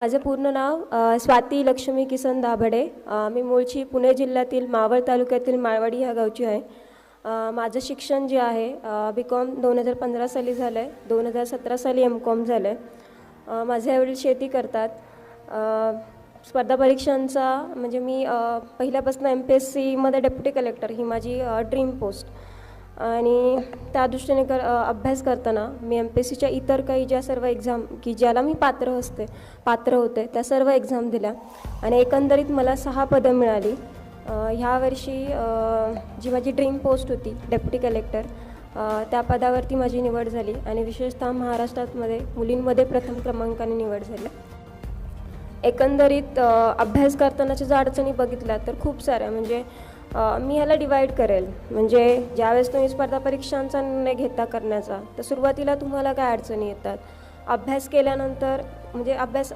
माझं पूर्ण नाव स्वाती लक्ष्मी किसन दाभडे. मी मूळची पुणे जिल्ह्यातील मावळ तालुक्यातील माळवाडी ह्या गावची आहे. माझं शिक्षण जे आहे बी.कॉम 2015 साली झालं आहे. 2017 साली एम.कॉम झालं आहे. माझे आईवडील शेती करतात. स्पर्धा परीक्षांचा म्हणजे मी पहिल्यापासून MPSCमध्ये डेप्युटी कलेक्टर ही माझी ड्रीम पोस्ट आणि त्या दृष्टीने अभ्यास करताना मी MPSCच्या इतर काही ज्या सर्व एक्झाम की ज्याला मी पात्र होते त्या सर्व एक्झाम दिल्या आणि एकंदरीत मला 6 पदं मिळाली. ह्या वर्षी जी माझी ड्रीम पोस्ट होती डेप्युटी कलेक्टर त्या पदावरती माझी निवड झाली आणि विशेषतः महाराष्ट्रामध्ये मुलींमध्ये प्रथम क्रमांकाने निवड झाली. एकंदरीत अभ्यास करतानाच्या ज्या अडचणी बघितल्या तर खूप साऱ्या म्हणजे मी ह्याला डिवाईड करेल. म्हणजे ज्यावेळेस तुम्ही स्पर्धा परीक्षांचा निर्णय घेता करण्याचा तर सुरुवातीला तुम्हाला काय अडचणी येतात, अभ्यास केल्यानंतर म्हणजे अभ्यास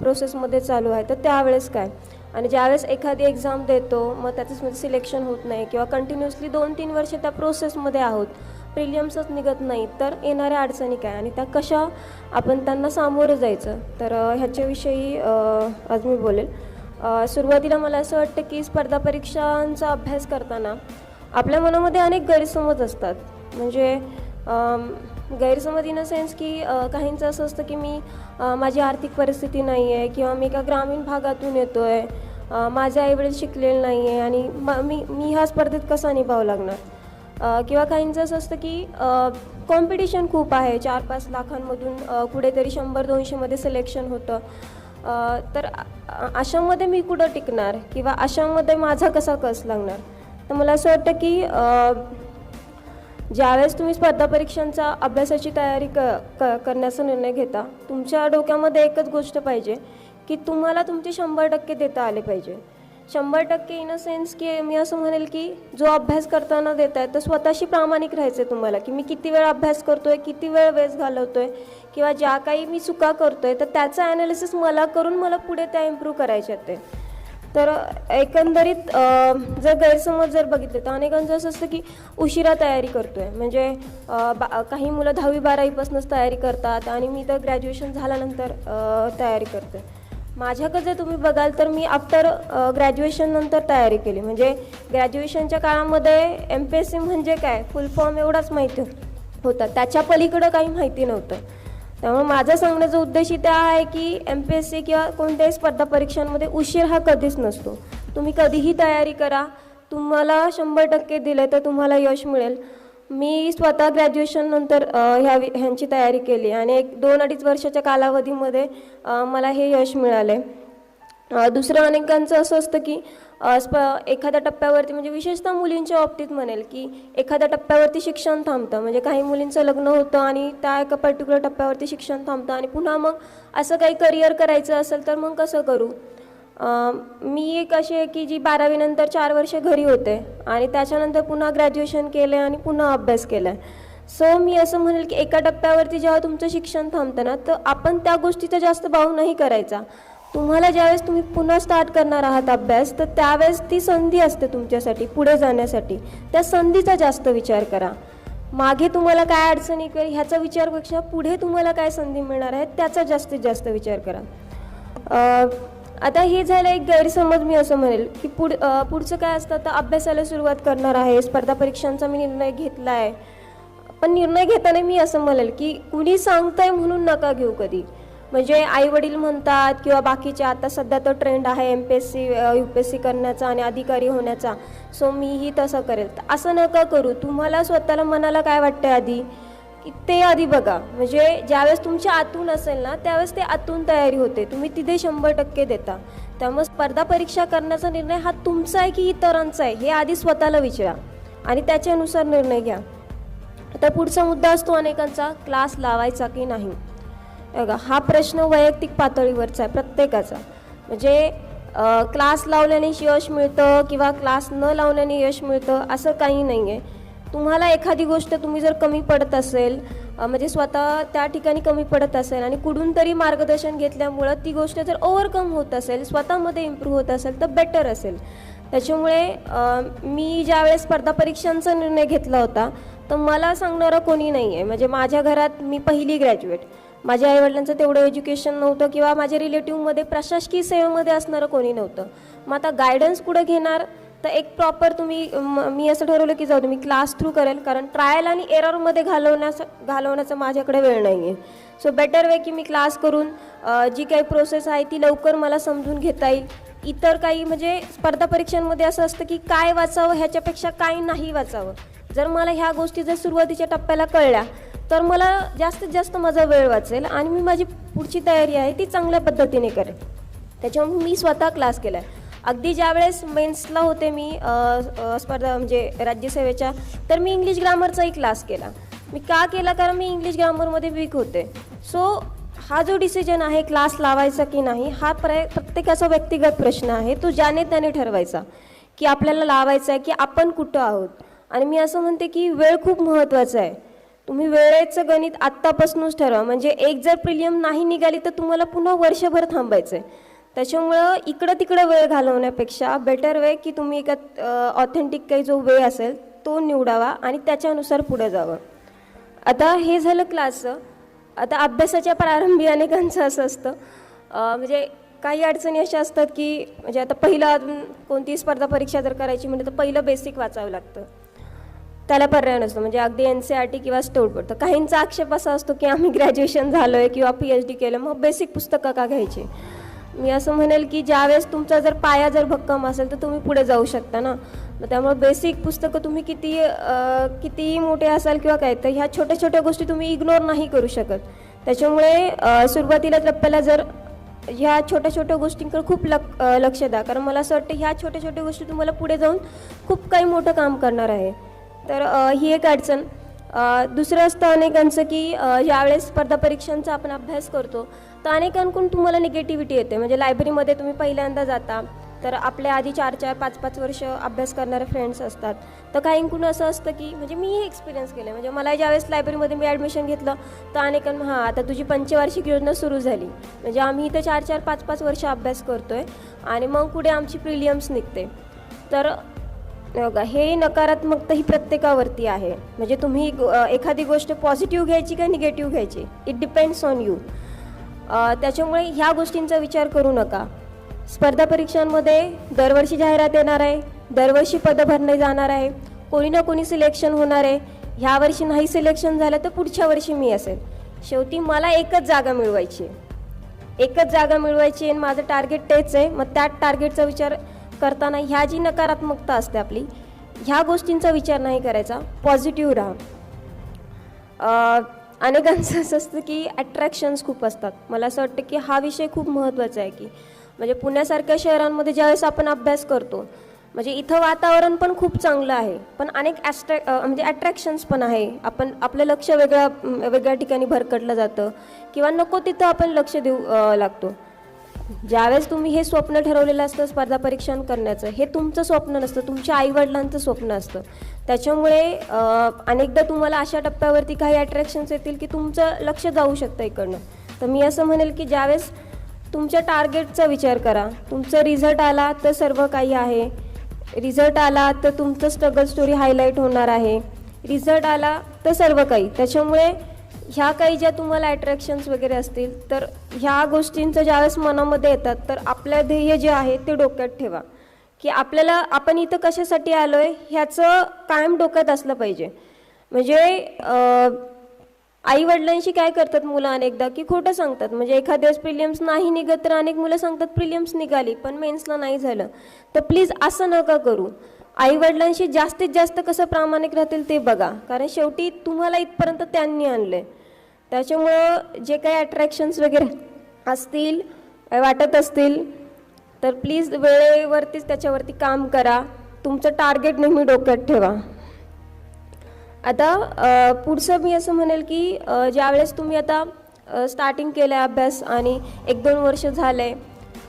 प्रोसेसमध्ये चालू आहे तर त्यावेळेस काय, आणि ज्यावेळेस एखादी एक्झाम देतो मग त्याच्यामध्ये सिलेक्शन होत नाही किंवा कंटिन्युअसली 2-3 वर्ष त्या प्रोसेसमध्ये आहोत, प्रिलियम्सच निघत नाही तर येणाऱ्या अडचणी काय आणि त्या कशा आपण त्यांना सामोरं जायचं तर ह्याच्याविषयी आज मी बोलेल. सुरुवातीला मला असं वाटतं की स्पर्धा परीक्षांचा अभ्यास करताना आपल्या मनामध्ये अनेक गैरसमज असतात. म्हणजे गैरसमज इन अ सेन्स की काहींचं असं असतं की माझी आर्थिक परिस्थिती नाही आहे किंवा मी एका ग्रामीण भागातून येतो आहे, माझे आईवडील शिकलेले नाही आहे आणि मी ह्या स्पर्धेत कसा निभावं लागणार. किंवा काहींचं असं असतं की कॉम्पिटिशन खूप आहे, 4-5 लाखांमधून कुठेतरी 100-200मध्ये सिलेक्शन होतं, तर अशामध्ये मी कुठं टिकणार किंवा अशामध्ये माझा कसा कस लागणार. तर मला असं वाटतं की ज्यावेळेस तुम्ही स्पर्धा परीक्षांचा अभ्यासाची तयारी करण्याचा निर्णय घेता तुमच्या डोक्यामध्ये एकच गोष्ट पाहिजे की तुम्हाला तुमचे 100% देता आले पाहिजे. 100% इन अ सेन्स की मी असं म्हणेल की जो अभ्यास करताना देत आहे तर स्वतःशी प्रामाणिक राहायचं आहे तुम्हाला की मी किती वेळ अभ्यास करतो आहे, किती वेळ वेस्ट घालवतो आहे किंवा ज्या काही मी चुका करतो आहे तर त्याचं ॲनालिसिस मला करून मला पुढे त्या इम्प्रूव्ह करायच्या ते. तर एकंदरीत जर गैरसमज जर बघितले तर अनेकांचं असं असतं की उशिरा तयारी करतो आहे. म्हणजे काही मुलं 10वी-12वीपासूनच तयारी करतात आणि मी तर ग्रॅज्युएशन झाल्यानंतर तयारी करते. माझ्याकडे जर तुम्ही बघाल तर मी आफ्टर ग्रॅज्युएशननंतर तयारी केली. म्हणजे ग्रॅज्युएशनच्या काळामध्ये MPSC म्हणजे काय फुल फॉर्म एवढाच माहिती होता, त्याच्या पलीकडं काही माहिती नव्हतं. त्यामुळे माझा सांगण्याचा उद्देश इथे आहे की MPSC किंवा कोणत्याही स्पर्धा परीक्षांमध्ये उशीर हा कधीच नसतो. तुम्ही कधीही तयारी करा, तुम्हाला 100% दिले तर तुम्हाला यश मिळेल. मी स्वतः ग्रॅज्युएशननंतर ह्यांची तयारी केली आणि 2-2.5 वर्षाच्या कालावधीमध्ये मला हे यश मिळाले. दुसरं अनेकांचं असं असतं की एखाद्या टप्प्यावरती म्हणजे विशेषतः मुलींच्या बाबतीत म्हणेल की एखाद्या टप्प्यावरती शिक्षण थांबतं. म्हणजे काही मुलींचं लग्न होतं आणि त्या एका पर्टिक्युलर टप्प्यावरती शिक्षण थांबतं आणि पुन्हा मग असं काही करिअर करायचं असेल तर मग कसं करू. मी एक अशी आहे की जी 12वी नंतर 4 वर्ष घरी होते आणि त्याच्यानंतर पुन्हा ग्रॅज्युएशन केलं आणि पुन्हा अभ्यास केला आहे. सो मी असं म्हणेल की एका टप्प्यावरती जेव्हा तुमचं शिक्षण थांबतं ना तर आपण त्या गोष्टीचा जास्त भाव नाही करायचा. तुम्हाला ज्यावेळेस तुम्ही पुन्हा स्टार्ट करणार आहात अभ्यास तर त्यावेळेस ती संधी असते तुमच्यासाठी पुढे जाण्यासाठी, त्या संधीचा जास्त विचार करा. मागे तुम्हाला काय अडचणी ह्याचा विचारपेक्षा पुढे तुम्हाला काय संधी मिळणार आहे त्याचा जास्तीत जास्त विचार करा. आता हे झालं एक गैरसमज. मी असं म्हणेल की पुढचं काय असतं, तर अभ्यासाला सुरुवात करणार आहे, स्पर्धा परीक्षांचा मी निर्णय घेतला आहे. पण निर्णय घेताना मी असं म्हणेल की कुणी सांगतंय म्हणून नका घेऊ कधी. म्हणजे आईवडील म्हणतात किंवा बाकीचे आता सध्या तर ट्रेंड आहे MPSC UPSC करण्याचा आणि अधिकारी होण्याचा, सो मीही तसं करेल. तर असं नका करू. तुम्हाला स्वतःला मनाला काय वाटतं आधी ते आधी बघा. म्हणजे ज्यावेळेस तुमच्या आतून असेल ना त्यावेळेस ते आतून तयारी होते, तुम्ही तिथे 100% देता. त्यामुळे स्पर्धा परीक्षा करण्याचा निर्णय हा तुमचा आहे की इतरांचा आहे हे आधी स्वतःला विचारा आणि त्याच्यानुसार निर्णय घ्या. आता पुढचा मुद्दा असतो अनेकांचा, क्लास लावायचा की नाही. बघा हा प्रश्न वैयक्तिक पातळीवरचा आहे प्रत्येकाचा. म्हणजे क्लास लावल्याने यश मिळतं किंवा क्लास न लावल्याने यश मिळतं असं काही नाही आहे. तुम्हाला एखादी गोष्ट तुम्ही जर कमी पडत असेल म्हणजे स्वतः त्या ठिकाणी कमी पडत असेल आणि कुठून तरी मार्गदर्शन घेतल्यामुळं ती गोष्ट जर ओव्हरकम होत असेल, स्वतःमध्ये इम्प्रूव्ह होत असेल तर बेटर असेल. त्याच्यामुळे मी ज्यावेळेस स्पर्धा परीक्षांचा निर्णय घेतला होता तर मला सांगणारं कोणी नाही आहे. म्हणजे माझ्या घरात मी पहिली ग्रॅज्युएट, माझ्या आईवडिलांचं तेवढं एज्युकेशन नव्हतं किंवा माझ्या रिलेटिव्हमध्ये प्रशासकीय सेवेमध्ये असणारं कोणी नव्हतं. मग आता गायडन्स कुठं घेणार, तर एक प्रॉपर मी असं ठरवलं की जाऊ दे मी क्लास थ्रू करेल, कारण ट्रायल आणि एररमध्ये घालवण्याचा माझ्याकडे वेळ नाही आहे. सो बेटर वे की मी क्लास करून जी काही प्रोसेस आहे ती लवकर मला समजून घेता येईल. इतर काही म्हणजे स्पर्धा परीक्षांमध्ये असं असतं की काय वाचावं ह्याच्यापेक्षा काय नाही वाचावं. जर मला ह्या गोष्टी जर सुरुवातीच्या टप्प्याला कळल्या तर मला जास्तीत जास्त माझा वेळ वाचेल आणि मी माझी पुढची तयारी आहे ती चांगल्या पद्धतीने करेन. त्याच्यामुळे मी स्वतः क्लास केला आहे. अगदी ज्यावेळेस मेन्सला होते मी स्पर्धा म्हणजे राज्यसेवेच्या, तर मी इंग्लिश ग्रामरचाही क्लास केला. मी का केला, कारण मी इंग्लिश ग्रामरमध्ये वीक होते. सो हा जो डिसिजन आहे क्लास लावायचा की नाही हा प्रत्येकाचा व्यक्तिगत प्रश्न आहे. तो ज्याने त्याने ठरवायचा की आपल्याला लावायचा आहे की आपण कुठं आहोत. आणि मी असं म्हणते की वेळ खूप महत्त्वाचा आहे. तुम्ही वेळेचं गणित आत्तापासूनच ठरवा. म्हणजे एक जर प्रिलियम नाही निघाली तर तुम्हाला पुन्हा वर्षभर थांबायचं आहे. त्याच्यामुळं इकडं तिकडं वेळ घालवण्यापेक्षा बेटर वे की तुम्ही एका ऑथेंटिक काही जो वे असेल तो निवडावा आणि त्याच्यानुसार पुढे जावं. आता हे झालं क्लासचं. आता अभ्यासाच्या प्रारंभी अनेकांचं असं असतं म्हणजे काही अडचणी अशा असतात की म्हणजे आता पहिलं कोणतीही स्पर्धा परीक्षा जर करायची म्हणजे तर पहिलं बेसिक वाचावं लागतं. त्याला पर्याय नसतो. म्हणजे अगदी NCERT किंवा स्टेट बोर्ड. तर काहींचा आक्षेप असा असतो की आम्ही ग्रॅज्युएशन झालो आहे किंवा PhD केलं मग बेसिक पुस्तकं का घ्यायची. मी असं म्हणेल की ज्यावेळेस तुमचा जर पाया जर भक्कम असेल तर तुम्ही पुढे जाऊ शकता ना. मग त्यामुळे बेसिक पुस्तकं तुम्ही कितीही मोठे असाल किंवा काय, तर ह्या छोट्या छोट्या गोष्टी तुम्ही इग्नोर नाही करू शकत. त्याच्यामुळे सुरुवातीला टप्प्याला जर ह्या छोट्या छोट्या गोष्टींकडे खूप लक्ष द्या, कारण मला असं वाटतं ह्या छोट्या छोट्या गोष्टी तुम्हाला पुढे जाऊन खूप काही मोठं काम करणार आहे. तर ही एक अडचण. दुसरं असतं अनेकांचं की ज्यावेळेस स्पर्धा परीक्षांचा आपण अभ्यास करतो तर अनेकांकडून तुम्हाला निगेटिव्हिटी येते. म्हणजे लायब्ररीमध्ये तुम्ही पहिल्यांदा जाता तर आपल्या आधी 4-4, 5-5 वर्ष अभ्यास करणारे फ्रेंड्स असतात. तर काहींकडून असं असतं की म्हणजे मी हे एक्सपिरियन्स केलं. म्हणजे मला ज्यावेळेस लायब्ररीमध्ये मी ॲडमिशन घेतलं तर अनेकांना हां आता तुझी पंचवार्षिक योजना सुरू झाली. म्हणजे आम्ही इथं 4-4, 5-5 वर्ष अभ्यास करतो आहे आणि मग पुढे आमची प्रिलियम्स निघते. तर बघा हे नकारात्मकता ही प्रत्येकावरती आहे. म्हणजे तुम्ही एखादी गोष्ट पॉझिटिव्ह घ्यायची का निगेटिव्ह घ्यायची, इट डिपेंड्स ऑन यू. त्याच्यामुळे ह्या गोष्टींचा विचार करू नका. स्पर्धा परीक्षांमध्ये दरवर्षी जाहिरात येणार आहे, दरवर्षी पदं भरले जाणार आहे, कोणी ना कोणी सिलेक्शन होणार आहे. ह्या वर्षी नाही सिलेक्शन झालं तर पुढच्या वर्षी मी असेल. शेवटी मला एकच जागा मिळवायची आणि माझं टार्गेट तेच आहे. मग त्या टार्गेटचा विचार करताना ह्या जी नकारात्मकता असते आपली ह्या गोष्टींचा विचार नाही करायचा, पॉझिटिव्ह राहा. अनेकांचं असं असतं की अट्रॅक्शन्स खूप असतात. मला असं वाटतं की हा विषय खूप महत्त्वाचा आहे की म्हणजे पुण्यासारख्या शहरांमध्ये ज्यावेळेस आपण अभ्यास करतो म्हणजे इथं वातावरण पण खूप चांगलं आहे पण अनेक म्हणजे अट्रॅक्शन्स पण आहे. आपलं लक्ष वेगळ्या ठिकाणी भरकटलं जातं किंवा नको तिथं आपण लक्ष देऊ लागतो. ज्यावेळेस तुम्ही हे स्वप्न ठरवलेलं असतं स्पर्धा परीक्षा करण्याचं, हे तुमचं स्वप्न नसतं, तुमच्या आईवडिलांचं स्वप्न असतं. त्याच्यामुळे अनेकदा तुम्हाला अशा टप्प्यावरती काही अट्रॅक्शन्स येतील की तुमचं लक्ष जाऊ शकतं इकडनं. तर मी असं म्हणेल की ज्यावेळेस तुमच्या टार्गेटचा विचार करा. तुमचं रिझल्ट आला तर सर्व काही आहे, रिझल्ट आला तर तुमचं स्ट्रगल स्टोरी हायलाईट होणार आहे, रिझल्ट आला तर सर्व काही. त्याच्यामुळे ह्या काही ज्या तुम्हाला अट्रॅक्शन्स वगैरे असतील तर ह्या गोष्टींचं ज्यावेळेस मनामध्ये येतात तर आपलं ध्येय जे आहे ते डोक्यात ठेवा की आपण इथं कशासाठी आलो आहे ह्याचं कायम डोक्यात असलं पाहिजे. म्हणजे आईवडिलांशी काय करतात मुलं अनेकदा की खोटं सांगतात. म्हणजे एखाद्या वेळेस प्रिलियम्स नाही निघत तर अनेक मुलं सांगतात प्रिलियम्स निघाली पण मेन्सला नाही झालं. तर प्लीज असं नका करू. आईवडिलांशी जास्तीत जास्त कसं प्रामाणिक राहतील ते बघा, कारण शेवटी तुम्हाला इथपर्यंत त्यांनी आणलं आहे. त्याच्यामुळं जे काही अट्रॅक्शन्स वगैरे असतील वाटत असतील तर प्लीज वेळेवरतीच त्याच्यावरती काम करा. तुमचं टार्गेट नेहमी डोक्यात ठेवा. आता पुढचं मी असं म्हणेल की ज्यावेळेस तुम्ही आता स्टार्टिंग केलं आहे अभ्यास आणि 1-2 वर्ष झालं आहे,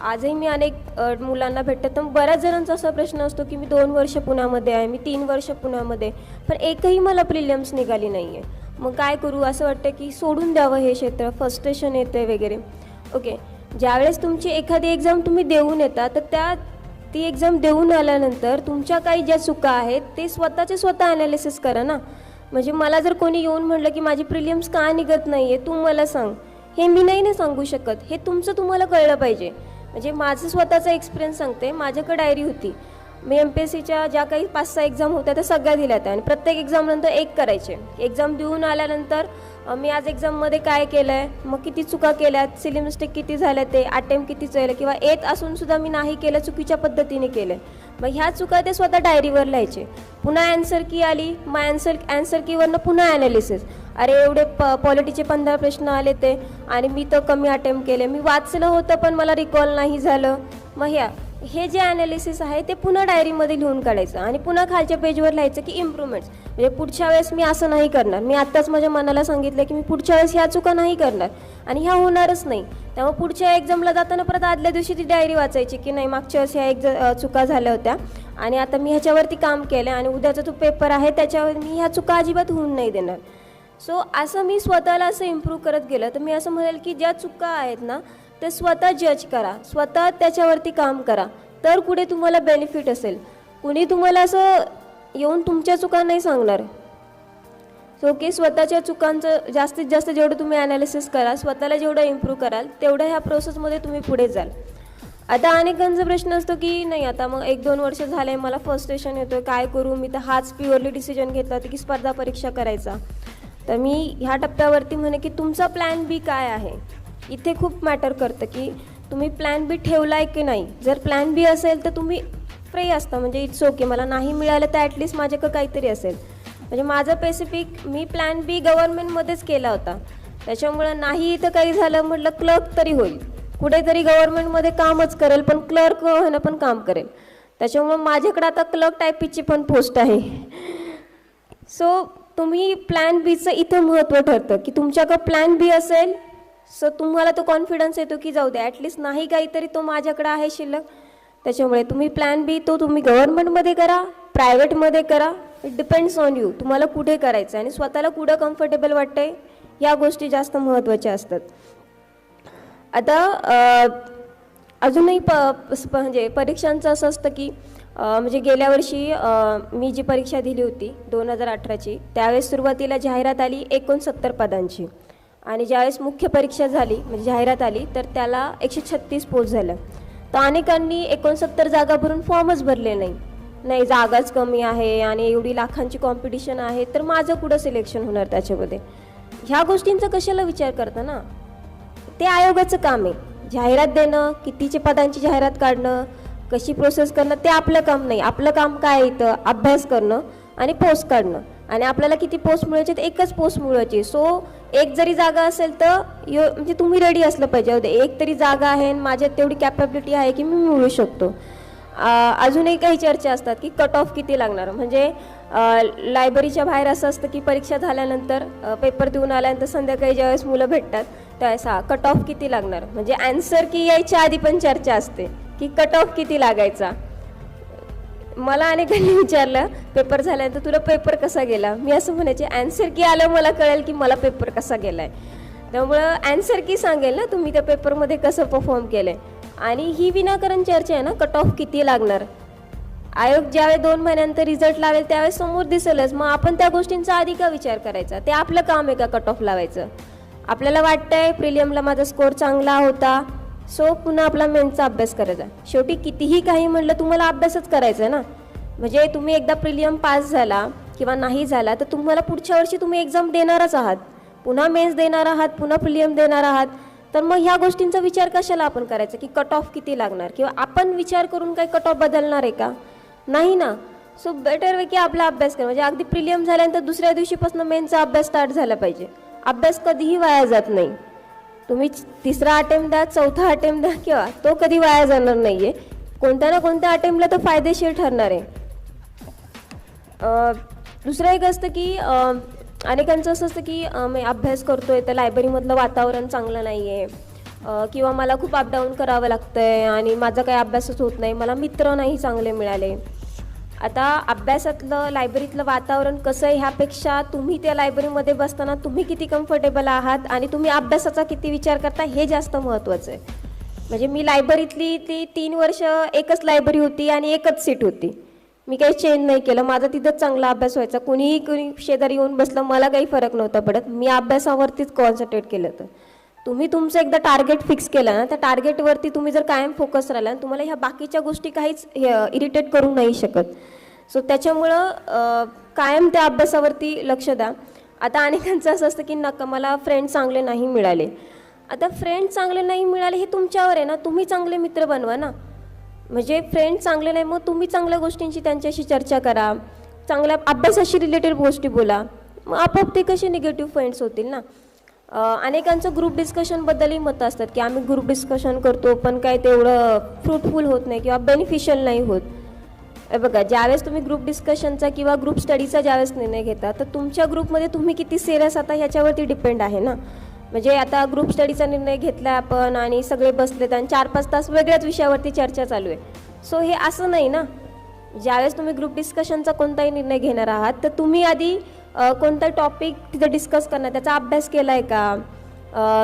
आजही मी अनेक मुलांना भेटते तर बऱ्याच जणांचा असा प्रश्न असतो की मी 2 वर्ष पुण्यामध्ये आहे, मी 3 वर्ष पुण्यामध्ये, पण एकही मला प्रिलियम्स निघाली नाही आहे. मग काय करू, असं वाटतं की सोडून द्यावं हे क्षेत्र, फ्रस्ट्रेशन येते वगैरे. ओके, ज्यावेळेस तुमची एखादी एक्झाम तुम्ही देऊन येता तर ती एक्झाम देऊन आल्यानंतर तुमच्या काही ज्या चुका आहेत ते स्वतः ॲनालिसिस करा ना. म्हणजे मला जर कोणी येऊन म्हटलं की माझी प्रिलियम्स का निघत नाही आहे तू मला सांग, हे मी नाही सांगू शकत, हे तुमचं तुम्हाला कळलं पाहिजे. म्हणजे माझं स्वतःचा एक्सपिरियन्स सांगते. माझ्याकडे डायरी होती. मी MPSCच्या ज्या काही 5-6 एक्झाम होत्या त्या सगळ्या दिल्या त्या आणि प्रत्येक एक्झामनंतर एक करायचे. एक्झाम देऊन आल्यानंतर मी आज एक्झाममध्ये काय केलं आहे, मग किती चुका केल्यात, सिली मिस्टेक किती झाल्या, ते अटेम्प्ट किती चुकलं, किंवा येत असूनसुद्धा मी नाही केलं, चुकीच्या पद्धतीने केलं. मग ह्या चुका ते स्वतः डायरीवर लिहायचे. पुन्हा ॲन्सर की आली, मग ॲन्सर कीवरनं पुन्हा ॲनालिसिस. अरे एवढे पॉलिटीचे 15 प्रश्न आले ते आणि मी तर कमी अटेम्प्ट केले, मी वाचलं होतं पण मला रिकॉल नाही झालं. मग हे जे ॲनालिसिस आहे ते पुन्हा डायरीमध्ये लिहून काढायचं आणि पुन्हा खालच्या पेजवर लिहायचं की इम्प्रूव्हमेंट्स. म्हणजे पुढच्या वेळेस मी असं नाही करणार. मी आत्ताच माझ्या मनाला सांगितलं की मी पुढच्या वेळेस ह्या चुका नाही करणार आणि ह्या होणारच नाही. त्यामुळे पुढच्या एक्झामला जाताना परत आदल्या दिवशी ती डायरी वाचायची की नाही, मागच्या वेळेस ह्या चुका झाल्या होत्या आणि आता मी ह्याच्यावरती काम केलं आणि उद्याचा जो पेपर आहे त्याच्यावर मी ह्या चुका अजिबात होऊन नाही देणार. सो असं मी स्वतःला असं इम्प्रूव्ह करत गेलं तर मी असं म्हणेल की ज्या चुका आहेत ना ते स्वतः जज करा, स्वतः त्याच्यावरती काम करा, तर पुढे तुम्हाला बेनिफिट असेल. कुणी तुम्हाला असं येऊन तुमच्या चुका नाही सांगणार. सो की स्वतःच्या चुकांचं जास्तीत जास्त जेवढं तुम्ही ॲनालिसिस करा, स्वतःला जेवढं इम्प्रूव्ह कराल तेवढं ह्या प्रोसेसमध्ये तुम्ही पुढे जाल. आता अनेकांचा प्रश्न असतो की नाही आता मग 1-2 वर्ष झाले, मला फ्रस्ट्रेशन येतो, काय करू, मी तर हाच प्युअरली डिसिजन घेतला होता की स्पर्धा परीक्षा करायचा. तर मी ह्या टप्प्यावरती म्हणे की तुमचा प्लॅन बी काय आहे. इथे खूप मॅटर करतं की तुम्ही प्लॅन बी ठेवला आहे की नाही. जर प्लॅन बी असेल तर तुम्ही फ्री असता, म्हणजे इट्स ओके, मला नाही मिळालं तर ॲटलिस्ट माझ्याकडं काहीतरी असेल. म्हणजे माझं स्पेसिफिक मी प्लॅन बी गव्हर्नमेंटमध्येच केला होता. त्याच्यामुळं नाही इथं काही झालं म्हटलं क्लर्क तरी होईल, कुठेतरी गव्हर्नमेंटमध्ये कामच करेल, पण क्लर्क होणं पण काम करेल. त्याच्यामुळं माझ्याकडे आता क्लर्क टायपिंगची पण पोस्ट आहे. सो तुम्ही प्लॅन बीचं इथं महत्त्व ठरतं की तुमच्याकडं प्लॅन बी असेल सो तुम्हाला तो कॉन्फिडन्स येतो की जाऊ दे, ॲटलिस्ट नाही काहीतरी तो माझ्याकडे आहे शिल्लक. त्याच्यामुळे तुम्ही प्लॅन बी तो तुम्ही गव्हर्नमेंटमध्ये करा, प्रायव्हेटमध्ये करा, इट डिपेंड्स ऑन यू, तुम्हाला कुठे करायचं आणि स्वतःला कुठं कम्फर्टेबल वाटतंय या गोष्टी जास्त महत्त्वाच्या असतात. आता अजूनही म्हणजे परीक्षांचं असं असतं की म्हणजे गेल्या वर्षी मी जी परीक्षा दिली होती 2018ची, त्यावेळेस सुरुवातीला जाहिरात आली 69 पदांची आणि ज्यावेळेस मुख्य परीक्षा झाली म्हणजे जाहिरात आली तर त्याला 136 पोस्ट झाल्या. तर अनेकांनी 69 जागा भरून फॉर्मच भरले नाही, जागाच कमी आहे आणि एवढी लाखांची कॉम्पिटिशन आहे तर माझं कुठं सिलेक्शन होणार त्याच्यामध्ये. ह्या गोष्टींचा कशाला विचार करता ना, ते आयोगाचं काम आहे. जाहिरात देणं, कितीचे पदांची जाहिरात काढणं, कशी प्रोसेस करणं ते आपलं काम नाही. आपलं काम काय आहे, इथं अभ्यास करणं आणि पोस्ट काढणं. आणि आपल्याला किती पोस्ट मिळवायचे, एकच पोस्ट मिळवायची. सो एक जरी जागा असेल तर म्हणजे तुम्ही रेडी असलं पाहिजे, एक तरी जागा आहे आणि माझ्यात तेवढी कॅपॅबिलिटी आहे की मी मिळवू शकतो. अजूनही काही चर्चा असतात की कट ऑफ किती लागणार. म्हणजे लायब्ररीच्या बाहेर असं असतं की परीक्षा झाल्यानंतर पेपर देऊन आल्यानंतर संध्याकाळी ज्यावेळेस मुलं भेटतात त्यावेळेस कट ऑफ किती लागणार. म्हणजे ॲन्सर की यायच्या आधी पण चर्चा असते की कट ऑफ किती लागायचा. मला अनेकांनी विचारलं पेपर झाल्यानंतर तुला पेपर कसा गेला. मी असं म्हणायचे ॲन्सर की आलं मला कळेल की मला पेपर कसा गेला आहे. त्यामुळं ॲन्सर की सांगेल ना तुम्ही त्या पेपरमध्ये कसं परफॉर्म केलं आहे. आणि ही विनाकारण चर्चा आहे ना कट ऑफ किती लागणार. आयोग ज्यावेळेस 2 महिन्यानंतर रिझल्ट लावेल त्यावेळेस समोर दिसेलच. मग आपण त्या गोष्टींचा आधी का विचार करायचा. ते आपलं काम आहे का कट ऑफ लावायचं. आपल्याला वाटतंय प्रिलियमला माझा स्कोर चांगला होता सो पुन्हा आपला मेन्सचा अभ्यास करायचा. शेवटी कितीही काही म्हटलं तुम्हाला अभ्यासच करायचा आहे ना. म्हणजे तुम्ही एकदा प्रिलियम पास झाला किंवा नाही झाला तर तुम्हाला पुढच्या वर्षी तुम्ही एक्झाम देणारच आहात, पुन्हा मेन्स देणार आहात, पुन्हा प्रिलियम देणार आहात. तर मग ह्या गोष्टींचा विचार कशाला आपण करायचा की कट ऑफ किती लागणार किंवा आपण विचार करून काही कट ऑफ बदलणार आहे का, नाही ना. सो बेटर वे की आपला अभ्यास करा. म्हणजे अगदी प्रिलियम झाल्यानंतर दुसऱ्या दिवशीपासून मेन्सचा अभ्यास स्टार्ट झाला पाहिजे. अभ्यास कधीही वाया जात नाही. तुम्ही 3रा अटेम्प्ट द्या, 4था अटेम्प्ट द्या किंवा तो कधी वाया जाणार नाही आहे. कोणत्या ना कोणत्या अटेम्प्टला तो फायदेशीर ठरणार आहे. दुसरं एक असतं की अनेकांचं असं असतं की मी अभ्यास करतोय तर लायब्ररीमधलं वातावरण चांगलं नाही आहे किंवा मला खूप अपडाऊन करावं लागतं आहे आणि माझा काही अभ्यासच होत नाही, मला मित्र नाही चांगले मिळाले. आता अभ्यासातलं लायब्ररीतलं वातावरण कसं आहे ह्यापेक्षा तुम्ही त्या लायब्ररीमध्ये बसताना तुम्ही किती कम्फर्टेबल आहात आणि तुम्ही अभ्यासाचा किती विचार करता हे जास्त महत्त्वाचं आहे. म्हणजे मी लायब्ररीतली ती 3 वर्ष एकच लायब्ररी होती आणि एकच सीट होती. मी काही चेंज नाही केलं, माझा तिथंच चांगला अभ्यास व्हायचा. कुणी शेजारी येऊन बसलं मला काही फरक नव्हता पडत. मी अभ्यासावरतीच कॉन्सन्ट्रेट केलं होतं. तुम्ही तुमचं एकदा टार्गेट फिक्स केलं ना, त्या टार्गेटवरती तुम्ही जर कायम फोकस राहिला आणि तुम्हाला ह्या बाकीच्या गोष्टी काहीच इरिटेट करू नाही शकत. सो त्याच्यामुळं कायम त्या अभ्यासावरती लक्ष द्या. आता अनेकांचं असं असतं की नका मला फ्रेंड चांगले नाही मिळाले. आता फ्रेंड चांगले नाही मिळाले हे तुमच्यावर आहे ना, तुम्ही चांगले मित्र बनवा ना. म्हणजे फ्रेंड चांगले नाही, मग तुम्ही चांगल्या गोष्टींची त्यांच्याशी चर्चा करा, चांगल्या अभ्यासाशी रिलेटेड गोष्टी बोला, मग आपोआप ते कसे निगेटिव्ह फ्रेंड्स होतील ना. अनेकांचं ग्रुप डिस्कशनबद्दलही मतं असतात की आम्ही ग्रुप डिस्कशन करतो पण काय तेवढं फ्रुटफुल होत नाही किंवा बेनिफिशियल नाही होत. बघा, ज्यावेळेस तुम्ही ग्रुप डिस्कशनचा किंवा ग्रुप स्टडीचा ज्यावेळेस निर्णय घेता तर तुमच्या ग्रुपमध्ये तुम्ही किती सिरियस आता ह्याच्यावरती डिपेंड आहे ना. म्हणजे आता ग्रुप स्टडीचा निर्णय घेतला आपण आणि सगळे बसलेत आणि 4-5 तास वेगळ्याच विषयावरती चर्चा चालू आहे. सो हे असं नाही ना. ज्यावेळेस तुम्ही ग्रुप डिस्कशनचा कोणताही निर्णय घेणार आहात तर तुम्ही आधी कोणता टॉपिक तिथं डिस्कस करणार, त्याचा अभ्यास केला आहे का,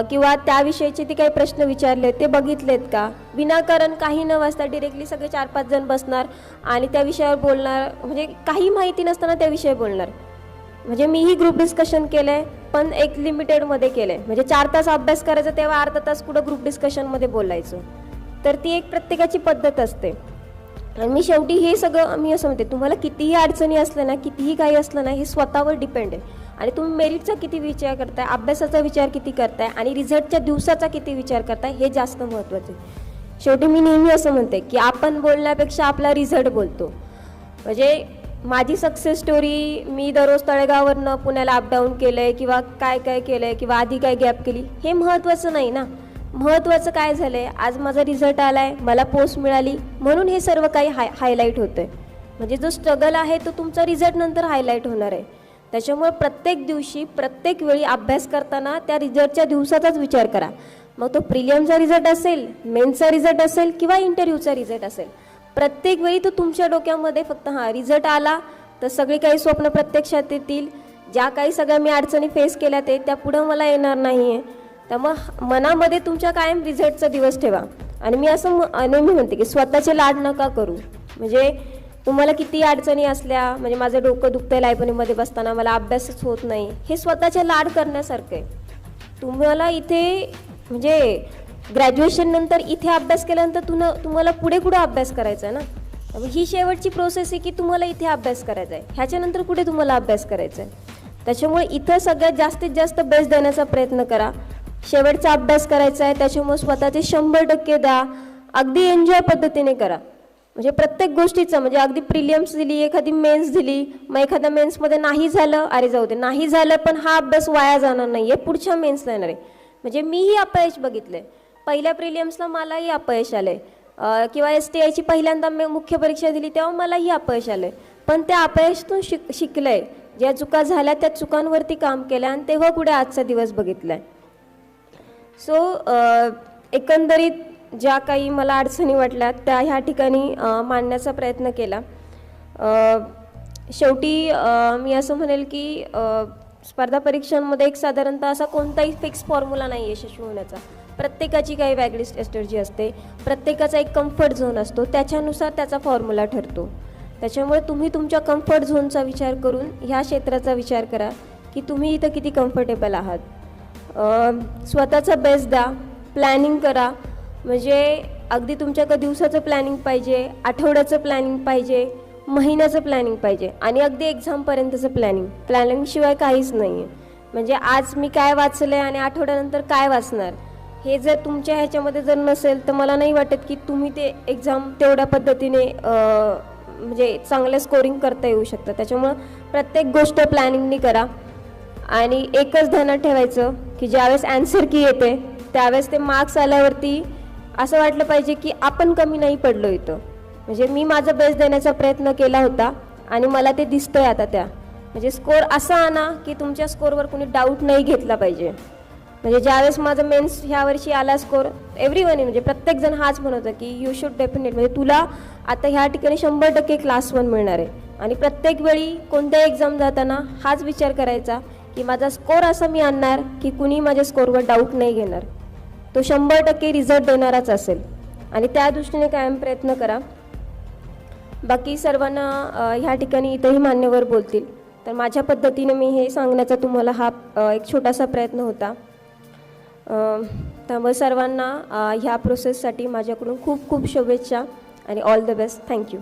किंवा त्याविषयीचे ते काही प्रश्न विचारले ते बघितलेत का. विनाकारण काही न वाचता डिरेक्टली सगळे 4-5 जण बसणार आणि त्या विषयावर बोलणार, म्हणजे काही माहिती नसताना त्या विषयी बोलणार. म्हणजे मीही ग्रुप डिस्कशन केलं आहे पण एक लिमिटेडमध्ये केलं आहे. म्हणजे 4 तास अभ्यास करायचा तेव्हा अर्धा तास कुठं ग्रुप डिस्कशनमध्ये बोलायचं. तर ती एक प्रत्येकाची पद्धत असते. आणि मी शेवटी हे सगळं मी असं म्हणते, तुम्हाला कितीही अडचणी असल्या ना, कितीही काही असलं ना, हे स्वतःवर डिपेंड आहे. आणि तुम्ही मेरिटचा किती विचार करताय, अभ्यासाचा विचार किती करताय आणि रिझल्टच्या दिवसाचा किती विचार करताय हे जास्त महत्त्वाचं आहे. शेवटी मी नेहमी असं म्हणते की आपण बोलण्यापेक्षा आपला रिझल्ट बोलतो. म्हणजे माझी सक्सेस स्टोरी, मी दररोज तळेगाववरनं पुण्याला अपडाऊन केलं आहे किंवा काय काय केलं आहे किंवा आधी काय गॅप केली, हे महत्त्वाचं नाही ना. महत्त्वाचं काय झालं आहे, आज माझा रिझल्ट आला आहे, मला पोस्ट मिळाली म्हणून हे सर्व काही हायलाईट होतं आहे. म्हणजे जो स्ट्रगल आहे तो तुमचा रिझल्ट नंतर हायलाईट होणार आहे. त्याच्यामुळे प्रत्येक दिवशी प्रत्येक वेळी अभ्यास करताना त्या रिझल्टच्या दिवसाचाच विचार करा. मग तो प्रिलियमचा रिझल्ट असेल, मेन्सचा रिझल्ट असेल किंवा इंटरव्ह्यूचा रिझल्ट असेल, प्रत्येक वेळी तो तुमच्या डोक्यामध्ये फक्त रिझल्ट आला तर सगळी काही स्वप्न प्रत्यक्षात येतील, ज्या काही सगळ्या मी अडचणी फेस केल्या ते त्या पुढं मला येणार नाही आहे. त्यामुळं मनामध्ये तुमच्या कायम रिझल्टचा दिवस ठेवा. आणि मी असं नेहमी म्हणते की स्वतःचे लाड नका करू. म्हणजे तुम्हाला किती अडचणी असल्या, म्हणजे माझं डोकं दुखतंय लायब्ररीमध्ये बसताना, मला अभ्यासच होत नाही, हे स्वतःचे लाड करण्यासारखं आहे. तुम्हाला इथे म्हणजे ग्रॅज्युएशन नंतर इथे अभ्यास केल्यानंतर तुम्हाला पुढे कुठं अभ्यास करायचा आहे ना. ही शेवटची प्रोसेस आहे की तुम्हाला इथे अभ्यास करायचा आहे, ह्याच्यानंतर कुठे तुम्हाला अभ्यास करायचा आहे. त्याच्यामुळे इथं सगळ्यात जास्तीत जास्त बेस्ट देण्याचा प्रयत्न करा. शेवटचा अभ्यास करायचा आहे त्याच्यामुळे स्वतःचे 100% द्या. अगदी एन्जॉय पद्धतीने करा. म्हणजे प्रत्येक गोष्टीचं, म्हणजे अगदी प्रिलियम्स दिली, एखादी मेन्स दिली, मग एखाद्या मेन्समध्ये नाही झालं, अरे जाऊ दे, नाही झालं पण हा अभ्यास वाया जाणार नाही आहे, पुढच्या मेन्सला येणार आहे. म्हणजे मीही अपयश बघितलं आहे. पहिल्या प्रिलियम्सला मलाही अपयश आलं आहे किंवा STIची पहिल्यांदा मुख्य परीक्षा दिली तेव्हा मलाही अपयश आलं आहे. पण त्या अपयशातून शिकलं आहे. ज्या चुका झाल्या त्या चुकांवरती काम केलं आणि तेव्हा पुढे आजचा दिवस बघितला आहे. सो एकंदरीत ज्या काही मला अडचणी वाटल्या त्या ह्या ठिकाणी मांडण्याचा प्रयत्न केला. शेवटी मी असं म्हणेल की स्पर्धा परीक्षांमध्ये एक साधारणतः असा कोणताही फिक्स फॉर्म्युला नाही आहे यशस्वी होण्याचा. प्रत्येकाची काही वेगळी स्ट्रॅटेजी असते, प्रत्येकाचा एक कम्फर्ट झोन असतो, त्याच्यानुसार त्याचा फॉर्म्युला ठरतो. त्याच्यामुळे तुम्ही तुमच्या कम्फर्ट झोनचा विचार करून ह्या क्षेत्राचा विचार करा की तुम्ही इथं किती कम्फर्टेबल आहात. स्वतःचा बेस्ट द्या, प्लॅनिंग करा. म्हणजे अगदी तुमच्याकडे दिवसाचं प्लॅनिंग पाहिजे, आठवड्याचं प्लॅनिंग पाहिजे, महिन्याचं प्लॅनिंग पाहिजे आणि अगदी एक्झामपर्यंतचं प्लॅनिंगशिवाय काहीच नाही आहे. म्हणजे आज मी काय वाचलं आहे आणि आठवड्यानंतर काय वाचणार हे जर तुमच्या ह्याच्यामध्ये जर नसेल तर मला नाही वाटत की तुम्ही ते एक्झाम तेवढ्या पद्धतीने म्हणजे चांगलं स्कोरिंग करता येऊ शकतं. त्याच्यामुळं प्रत्येक गोष्ट प्लॅनिंगनी करा. आणि एकच ध्यानात ठेवायचं की ज्यावेळेस ॲन्सर की येते त्यावेळेस ते मार्क्स आल्यावरती असं वाटलं पाहिजे की आपण कमी नाही पडलो इथं. म्हणजे मी माझा बेस्ट देण्याचा प्रयत्न केला होता आणि मला ते दिसतंय आता. म्हणजे स्कोर असा आणा की तुमच्या स्कोरवर कोणी डाऊट नाही घेतला पाहिजे. म्हणजे ज्यावेळेस माझं मेन्स ह्या वर्षी आला स्कोर, एव्हरीवन म्हणजे प्रत्येकजण हाच म्हणत होता की यू शुड डेफिनेट, म्हणजे तुला आता ह्या ठिकाणी 100% क्लास 1 मिळणार आहे. आणि प्रत्येक वेळी कोणत्या एक्झाम जाताना हाच विचार करायचा की माझा स्कोर असा मी आणणार की कुणी माझ्या स्कोरवर डाऊट नाही घेणार, तो 100% रिझल्ट देणाराच असेल. आणि त्या दृष्टीने कायम प्रयत्न करा. बाकी सर्वांना ह्या ठिकाणी इथंही मान्यवर बोलतील तर माझ्या पद्धतीने मी हे सांगण्याचा तुम्हाला हा एक छोटासा प्रयत्न होता. त्यामुळे सर्वांना ह्या प्रोसेससाठी माझ्याकडून खूप खूप शुभेच्छा आणि ऑल द बेस्ट. थँक्यू.